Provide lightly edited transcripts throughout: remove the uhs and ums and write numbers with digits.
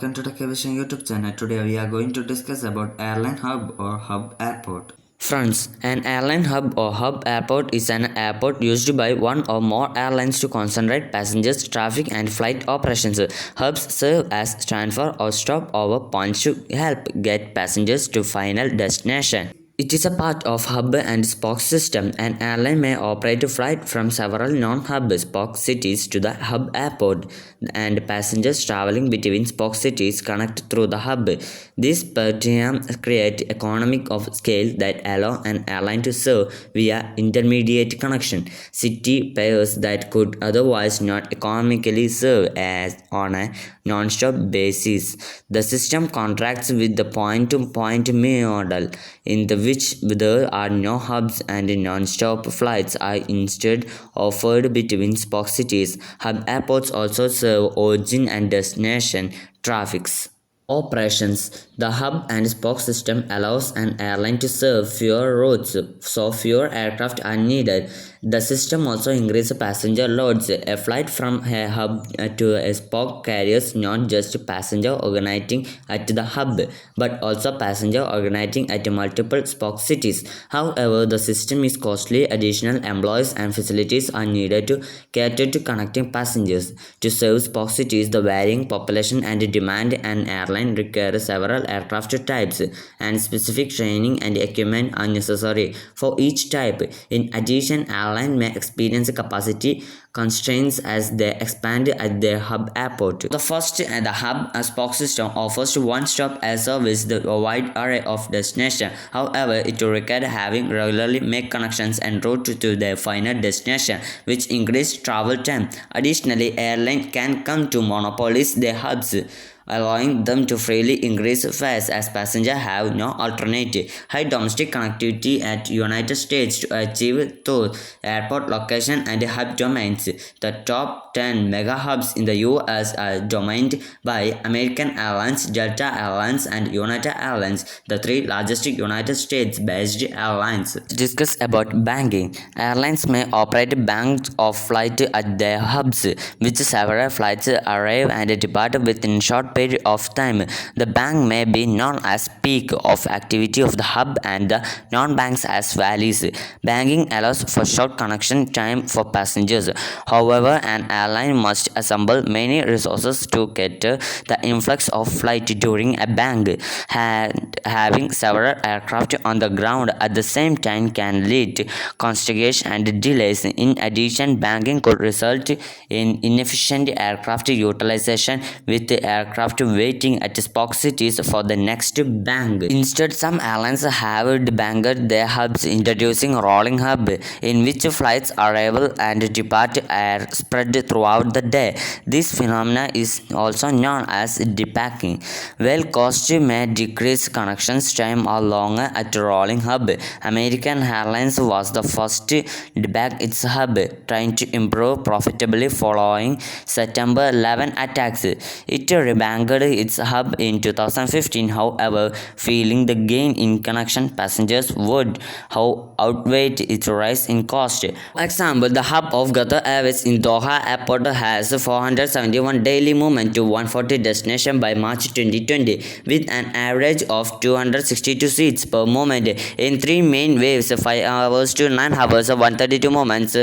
welcome to the Aviation YouTube channel. Today we are going to discuss about airline hub or hub airport. Friends, an airline hub or hub airport is an airport used by one or more airlines to concentrate passengers, traffic and flight operations. Hubs serve as transfer or stopover points to help get passengers to final destination. It is a part of hub and spoke system. An airline may operate a flight from several non-hub spoke cities to the hub airport, and passengers traveling between spoke cities connect through the hub. This program creates economic of scale that allow an airline to serve via intermediate connection city pairs that could otherwise not economically serve as on a non-stop basis. The system contracts with the point-to-point model, in which there are no hubs and non-stop flights are instead offered between spoke cities. Hub airports also serve origin and destination traffics. Operations. The hub and spoke system allows an airline to serve fewer routes, so fewer aircraft are needed. The system also increases passenger loads. A flight from a hub to a spoke carries not just passenger organizing at the hub, but also passenger organizing at multiple spoke cities. However, the system is costly. Additional employees and facilities are needed to cater to connecting passengers. To serve spoke cities, the varying population and demand, an airline requires several aircraft types, and specific training and equipment are necessary for each type. In addition, airline may experience capacity constraints as they expand at their hub airport. The hub spoke system offers one-stop air service with a wide array of destinations. However, it requires having regularly make connections en route to their final destination, which increase travel time. Additionally, airlines can come to monopolize their hubs, allowing them to freely increase fares as passengers have no alternative. High domestic connectivity at United States to achieve through airport location and hub domains. The top 10 mega hubs in the US are dominated by American Airlines, Delta Airlines, and United Airlines, the three largest United States-based airlines. Discuss about banking. Airlines may operate banks of flights at their hubs, which several flights arrive and depart within short period of time. The bank may be known as peak of activity of the hub and the non-banks as valleys. Banking allows for short connection time for passengers. However, an airline must assemble many resources to cater the influx of flight during a bank. Having several aircraft on the ground at the same time can lead to congestion and delays. In addition, banking could result in inefficient aircraft utilization, with the aircraft waiting at spoke cities for the next bank. Instead, some airlines have debanked their hubs, introducing rolling hub, in which flights arrival and depart are spread throughout the day. This phenomenon is also known as depacking. While cost may decrease, connections time are longer at rolling hub. American Airlines was the first to debank its hub, trying to improve profitably following September 11 attacks. It rebanked its hub in 2015. However, feeling the gain in connection passengers would outweigh its rise in cost. For example, the hub of QATAR Airways in Doha Airport has 471 daily movement to 140 destinations by March 2020, with an average of 262 seats per moment in three main waves: 5 hours to 9 hours, 132 moments,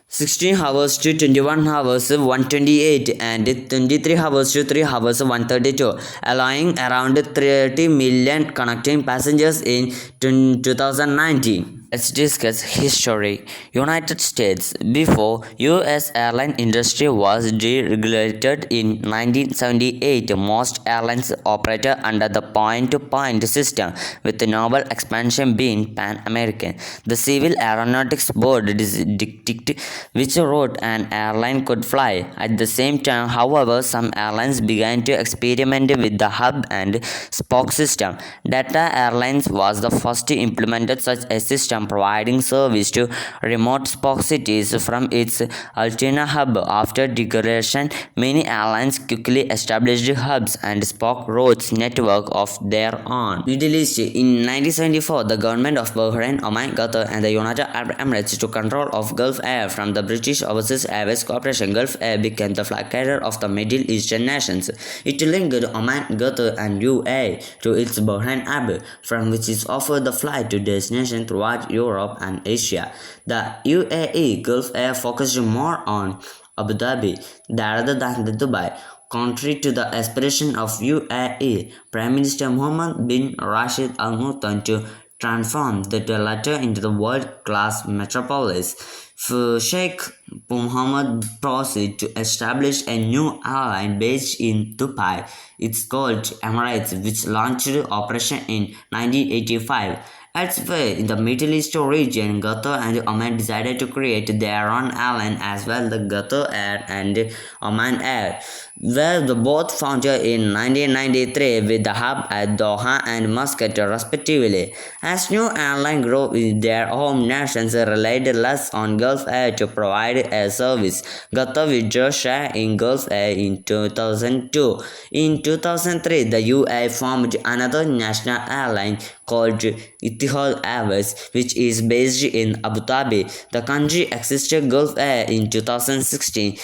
16 hours to 21 hours 128, and 23 hours to 3 hours 132, allowing around 30 million connecting passengers in 2019. Let's discuss history. United States. Before US airline industry was deregulated in 1978, most airlines operated under the point-to-point system, with the novel expansion being Pan-American. The Civil Aeronautics Board dictated which route an airline could fly. At the same time, however, some airlines began to experiment with the hub and spoke system. Delta Airlines was the first to implement such a system system providing service to remote spoke cities from its Altina hub. After declaration, many airlines quickly established hubs and spoke routes network of their own. Middle East. In 1974, the government of Bahrain, Oman, Qatar, and the United Arab Emirates took control of Gulf Air from the British Overseas Airways Corporation. Gulf Air became the flag carrier of the Middle Eastern nations. It linked Oman, Qatar, and UAE to its Bahrain hub, from which it offered the flight to destinations throughout Europe and Asia. The UAE Gulf Air focused more on Abu Dhabi rather than Dubai. Contrary to the aspiration of UAE, Prime Minister Mohammed bin Rashid Al Maktoum to transform the latter into the world-class metropolis, Sheikh Mohammed proceeded to establish a new airline based in Dubai. It's called EMIRATES, which launched operation in 1985. Elsewhere in the Middle East region, Qatar and Oman decided to create their own airline as well, the Qatar Air and Oman Air, where the both founded in 1993 with the hub at Doha and Muscat respectively. As new airlines grew in their home nations relied less on Gulf Air to provide air service. Qatar withdrew share in Gulf Air in 2002. In 2003, the UAE formed another national airline called ETIHAD Airways, which is based in Abu Dhabi. The country existed Gulf Air in 2016.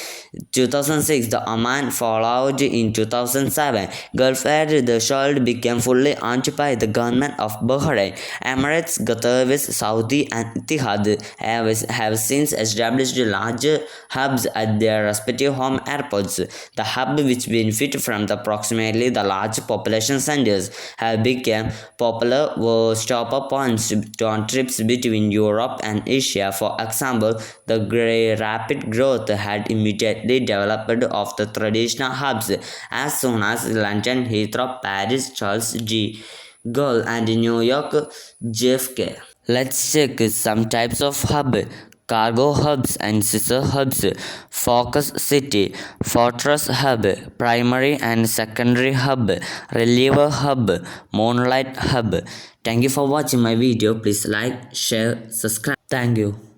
2006, the Oman followed in 2007. Gulf Air, the Shell, became fully owned by the government of Bahrain. Emirates, Qatar Airways, Saudi, and Etihad Airways have since established larger hubs at their respective home airports. The hub, which benefit from the approximately the large population centers, have become popular stopper points on trips between Europe and Asia. For example, the rapid growth had immediately developed of the traditional hubs as soon as London, Heathrow, Paris, Charles de Gaulle, and New York JFK. Let's check some types of hub. Cargo hubs and scissor hubs, focus city, fortress hub, primary and secondary hub, reliever hub, moonlight hub. Thank you for watching my video. Please like, share, subscribe. Thank you.